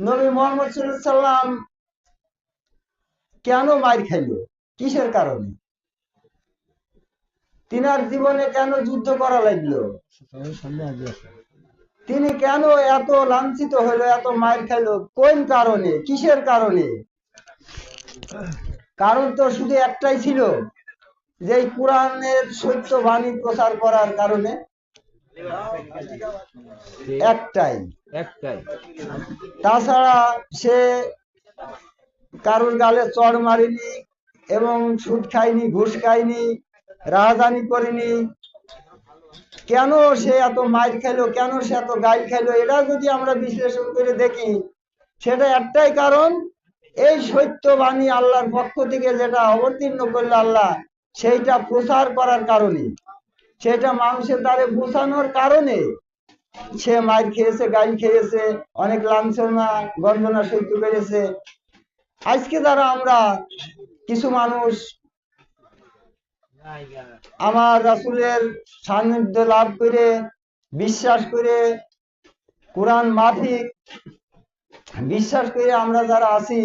নবী মোহাম্মদ সাল্লাল্লাহু আলাইহি সাল্লাম কেন মার খাইল, কিসের কারণে? তিনার জীবনে কেন যুদ্ধ করা লাগলো? তিনি কেন এত লাঞ্ছিত হলো, এত মার খাইলো, কোন কারণে, কিসের কারণে? কারণ তো শুধু একটাই ছিল, যে কোরআনের সত্য বাণী প্রচার করার কারণে। একটাই একটাই। তাছাড়া সে কারুর গালে চড় মারিনি, এবং সুদ খাইনি, ঘুষ খাইনি, রাজধানী করিনি। কেন সে এত মাইর খাইলো, কেন সে এত গাইল খাইলো, এটা যদি আমরা বিশ্লেষণ করে দেখি, সেটা একটাই কারণ, এই সত্যবাণী আল্লাহর পক্ষ থেকে যেটা অবতীর্ণ করলো আল্লাহ, সেইটা প্রচার করার কারণে, সেটা মানুষের দ্বারে বোঝানোর কারণে সে মাইর খেয়েছে, গাইল খেয়েছে, অনেক লাঞ্ছনা গঞ্জনা সহ্য করেছে। আজকে যারা আমরা কিছু মানুষ আমার রাসূলের সান্নিধ্য লাভ করে, বিশ্বাস করে, কোরআন মাফিক বিশ্বাস করে আমরা যারা আছি,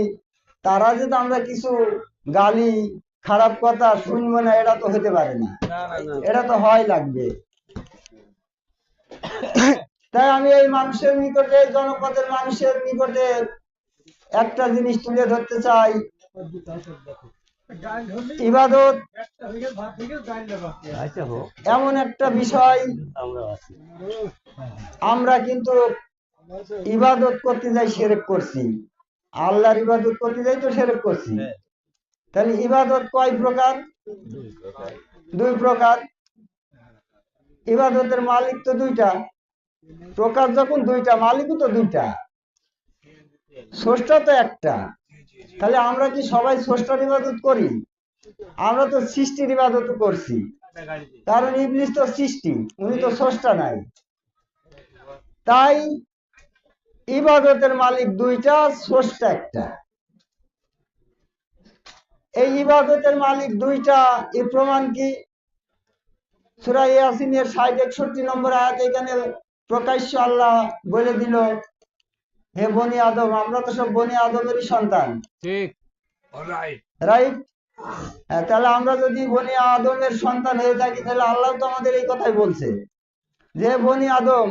তারা যদি আমরা কিছু গালি খারাপ কথা শুনবো না, এটা তো হতে পারে না, এটা তো হয় লাগবে। তাই আমি এই মানুষের নিকটে, জনপদের মানুষের নিকটে একটা জিনিস তুলে ধরতে চাই। ইবাদত এমন একটা বিষয়, আমরা কিন্তু ইবাদত করতে যাই শিরক করছি, আল্লাহর ইবাদত করতে যাই তো শিরক করছি। তাহলে ইবাদত কয় প্রকার? দুই প্রকার। ইবাদতের মালিক তো দুইটা প্রকার, যখন দুইটা, মালিকও তো দুইটা, স্রষ্টা তো একটা। তাহলে আমরা কি সবাই স্রষ্টার ইবাদত করি? আমরা তো সৃষ্টির ইবাদত করছি, কারণ ইবলিস তো সৃষ্টি, উনি তো স্রষ্টা নাই। তাই ইবাদতের মালিক দুইটা, স্রষ্টা একটা। এই ইবাদতের মালিক দুইটা, এর প্রমাণ কি? সূরা ইয়াসিনের ৬০-৬১ নম্বর আয়াত, এখানে প্রকাশ্য আল্লাহ বলে দিল, হে বনি আদম, আমরা তো সব বনি আদমেরই সন্তান, ঠিক রাইট? তাহলে আমরা যদি বনি আদমের সন্তান হয়ে থাকি, তাহলে আল্লাহ তো আমাদের এই কথাই বলছে, যে বনি আদম,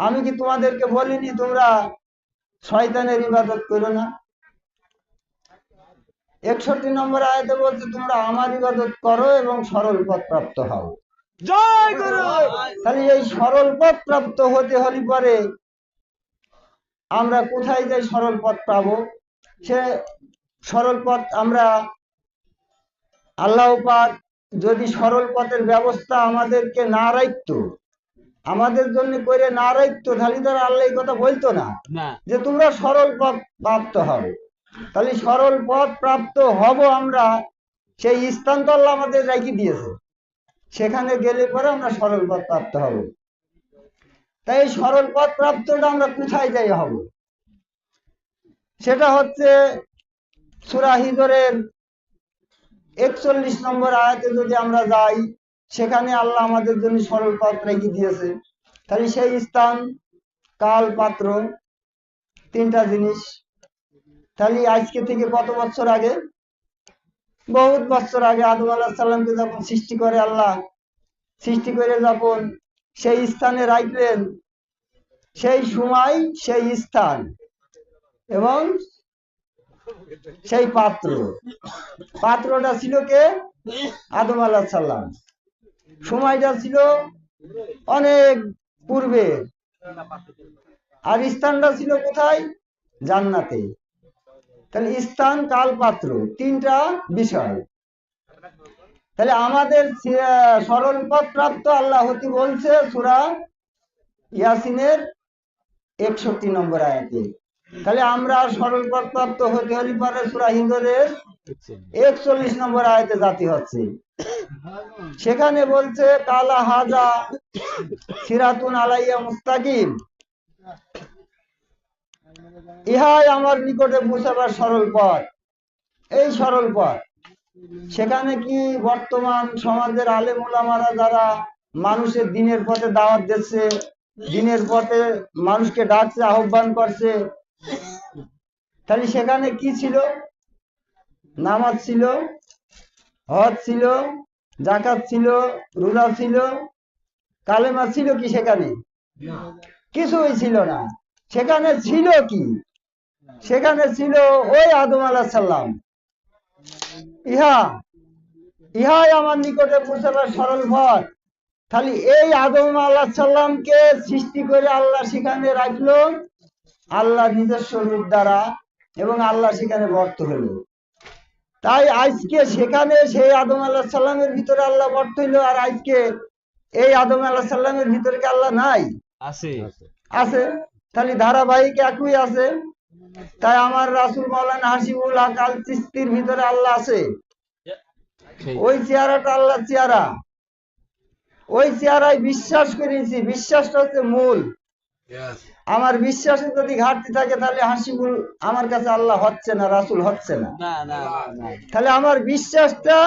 আমি কি তোমাদেরকে বলিনি তোমরা শয়তানের ইবাদত করো না? ৬১ নম্বর আয়াতে বলছে, তোমরা আমার ইবাদত করো এবং সরল পথ প্রাপ্ত হও। জয় গুরু। তাহলে এই সরল পথ প্রাপ্ত হতে হলে পরে আমরা কোথায় যাই সরল পথ পাবো? সে সরল পথ আমরা, আল্লাহ পাক যদি সরল পথের ব্যবস্থা আমাদেরকে না রাখতো, আমাদের জন্য করে না রাখতো, তাহলে তারা আল্লাহ এই কথা বলতো না যে তোমরা সরল পথ প্রাপ্ত হবে। তাহলে সরল পথ প্রাপ্ত হব আমরা, সেই স্থান তো আল্লাহ আমাদের রেখে দিয়েছে, সেখানে গেলে পরে আমরা সরল পথ প্রাপ্ত হব। তাই সরল পথ প্রাপ্তটা আমরা কোথায় যাই হব? সেটা হচ্ছে সূরা হিজরের ৪১ নম্বর আয়াতে যদি আমরা যাই, সেখানে আল্লাহ আমাদের জন্য সরল পথ রেখে দিয়েছে। তাহলে সেই স্থান, কাল, পাত্র, তিনটা জিনিস। তাহলে আজকে থেকে কত বছর আগে? বহুত বছর আগে আদম আলাইহিস সালামকে যখন সৃষ্টি করে আল্লাহ, সৃষ্টি করে যখন সেই স্থানে রাখলেন, সেই সময়, সেই স্থান এবং সেই পাত্র, পাত্রটা ছিল কে? আদম আলাইহিস সালাম। সময়টা ছিল অনেক পূর্বে, আর স্থানটা ছিল কোথায়? জান্নাতে। তাহলে স্থান, কাল, পাত্র, তিনটা বিষয়। তাহলে আমাদের সরল পথ প্রাপ্ত আল্লাহ হতে বলছে সূরা ইয়াসিনের ৬১ নম্বর আয়াতে। তাহলে আমরা সরল পথ প্রাপ্ত হতে হলে পরে সূরা হিজরের ৪১ নম্বর আয়াতে জাতি হচ্ছে, সেখানে বলছে কালা হাজা সিরাতুন আলাইয়া মুস্তাকিম, ইহাই আমার নিকটে পৌঁছাবার সরল পথ। এই সরল পথ, সেখানে কি বর্তমান সমাজের আলেম ওলামারা যারা মানুষের দিনের পথে দাওয়াত দিচ্ছে, দিনের পথে মানুষকে ডাকছে, আহ্বান করছে, তাহলে সেখানে কি ছিল? নামাজ ছিল, হজ ছিল, জাকাত ছিল, রোজা ছিল, কালেমা ছিল কি সেখানে? কিছুই ছিল না। সেখানে ছিল কি? সেখানে ছিল ওই আদম আলাইহিস সালাম। ইহাই আমার নিকটে পৌঁছাবার সরল পথ। তাহলে এই আদম আলাইহিস সালামকে সৃষ্টি করে আল্লাহ সেখানে রাখলো আল্লাহ নিজস্ব রূপ দ্বারা, এবং আল্লাহ সেখানে বর্ত হলো। তাই আজকে সেখানে সেই আদম আলাইহিস সালামের ভিতরে আল্লাহ বর্ত হইলো, আর আজকে এই আদম আলাইহিস সালামের ভিতরে কি আল্লাহ নাই? আছে। আছে। তাহলে ধারাবাহিক একই আছে। তাই আমার রাসূল মাওলানা হাসিবুল হক আল চিশতির ভিতরে আল্লাহ আছে। ওই চেহারাটা আল্লাহ চেহারা, ওই চেহারায় বিশ্বাস করেছি। বিশ্বাসটা হচ্ছে মূল। আমার বিশ্বাসে যদি ঘাটতি থাকে তাহলে হাসিবুল আমার কাছে আল্লাহ হচ্ছে না, রাসূল হচ্ছে না। তাহলে আমার বিশ্বাসটা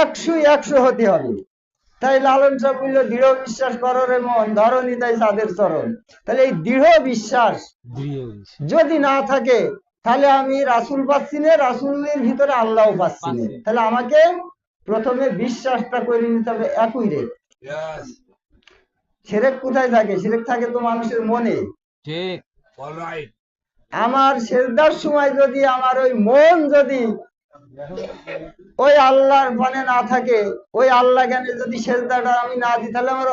100 হতে হবে। তাই লালন সাহেব বলল, দৃঢ় বিশ্বাস করো রে মন, ধরণী তাই চাঁদের চরণ। তাহলে এই দৃঢ় বিশ্বাস যদি না থাকে তাহলে আমি রাসূল পাচ্ছি না, রাসূলের ভিতরে আল্লাহ পাচ্ছি না। তাহলে আমাকে প্রথমে বিশ্বাসটা করে নিতে হবে একই রে। শিরক কোথায় থাকে? শিরক থাকে তো মানুষের মনে। ঠিক। আমার সেজদার সময় যদি আমার ওই মন যদি ওই আল্লাহর মনে না থাকে, ওই আল্লাহ জ্ঞানে যদি সেজদাটা আমি না দিই, তাহলে আমার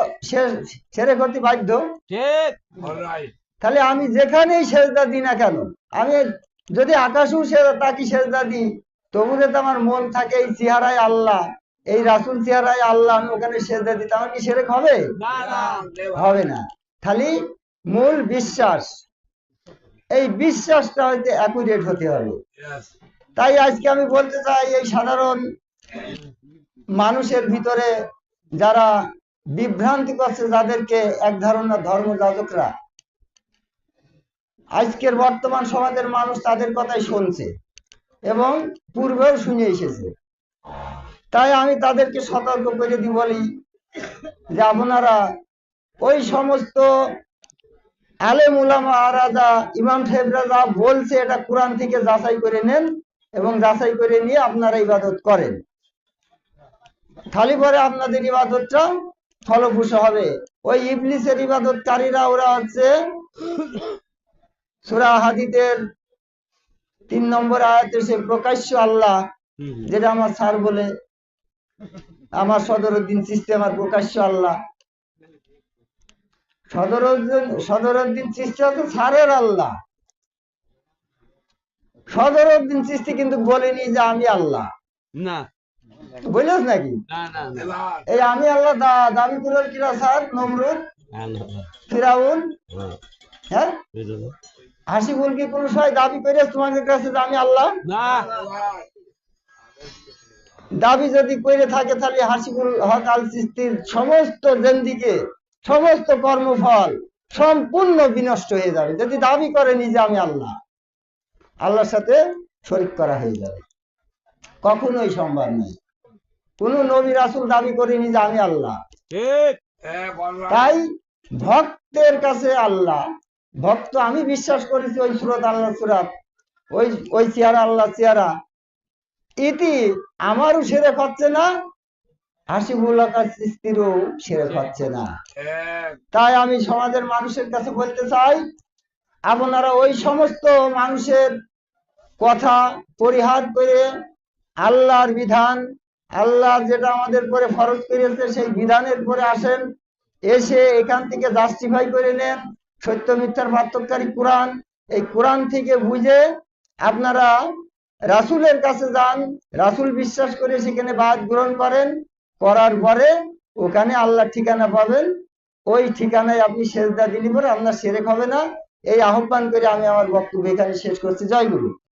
শিরক হতে বাধ্য। ঠিক। তাহলে আমি যেখানেই সেজদা দিই না কেন, আমি যদি আকাশেও তাকি সেজদা দিই, তবুও তো আমার মন থাকে এই চেহারায় আল্লাহ, এই রাসূল চেহারায় আল্লাহ, আমি ওখানে সেজদা দিই, আমার কি শিরক হবে? হবে না। খালি মূল বিশ্বাস, এই বিশ্বাসটা হইতে অ্যাকুরেট হতে হবে। তাই আজকে আমি বলতে চাই, এই সাধারণ মানুষের ভিতরে যারা বিভ্রান্তি করছে, যাদেরকে এক ধারণা ধর্ম যাজকরা, আজকের বর্তমান সমাজের মানুষ তাদের কথাই শুনছে এবং পূর্বেও শুনে এসেছে। তাই আমি তাদেরকে সতর্ক করে দিই, বলি যে আপনারা ওই সমস্ত আলেম উলামা রাজা ইমাম সাহেবরা যা বলছে এটা কোরআন থেকে যাচাই করে নেন, এবং যাচাই করে নিয়ে আপনারা ইবাদত করেন। খালি পরে আপনাদের ইবাদতটা ফলপ্রসূ হবে। ওই ইবলিসের ইবাদতকারীরা ওরা হচ্ছে সূরা হাদীদের 3 নম্বর আয়াতে সে প্রকাশ্য আল্লাহ, যেটা আমার স্যার বলে, আমার সদরউদ্দিন চিশতি আমার প্রকাশ্য আল্লাহ। সদরউদ্দিন চিশতি হচ্ছে স্যারের আল্লাহ। সদরউদ্দিন চিশতি কিন্তু বলেনি যে আমি আল্লাহ, না বলিস নাকি? এই আমি আল্লাহ দাবি করলেন কিনা স্যার? নমরুদ, ফিরাউন, হ্যাঁ, হাসিবুল কি কোন সময় দাবি করে তোমাদের কাছে যে আমি আল্লাহ? না। দাবি যদি করে থাকে তাহলে হাসিবুল হক আল চিশতির সমস্ত জিন্দেগি, সমস্ত কর্মফল সম্পূর্ণ বিনষ্ট হয়ে যাবে। যদি দাবি করে নিজে আমি আল্লাহ, আল্লাহর সাথে শরীক করা হয়ে যাবে। কখনোই সম্ভব নয়। কোন নবী রাসূল দাবি করেনি যে আমি আল্লাহ। তাই ভক্তের কাছে আল্লাহ, ভক্ত আমি বিশ্বাস করেছি ওই সূরত আল্লাহ সূরত, ওই চেহারা আল্লাহ চেহারা, ইতি আমারও শিরক হচ্ছে না, হাসিবুল হক আল চিশতিরও শিরক হচ্ছে না। তাই আমি সমাজের মানুষের কাছে বলতে চাই, আপনারা ওই সমস্ত মানুষের কথা পরিহার করে আল্লাহর বিধান, আল্লাহ যেটা আমাদের পরে ফরজ করেছে সেই বিধানের পরে আসেন। এসে এখান থেকে জাস্টিফাই করে নেন সত্য মিথ্যার পার্থক্যকারী কোরআন। এই কোরআন থেকে বুঝে আপনারা রাসূলের কাছে যান, রাসূল বিশ্বাস করে সেখানে বাদ গ্রহণ করেন, করার পরে ওখানে আল্লাহর ঠিকানা পাবেন। ওই ঠিকানায় আপনি সেজদা দিলে পরে আপনার শিরক হবে না। এই আহ্বান করে আমি আমার বক্তব্য এখানে শেষ করছি। জয় গুরু।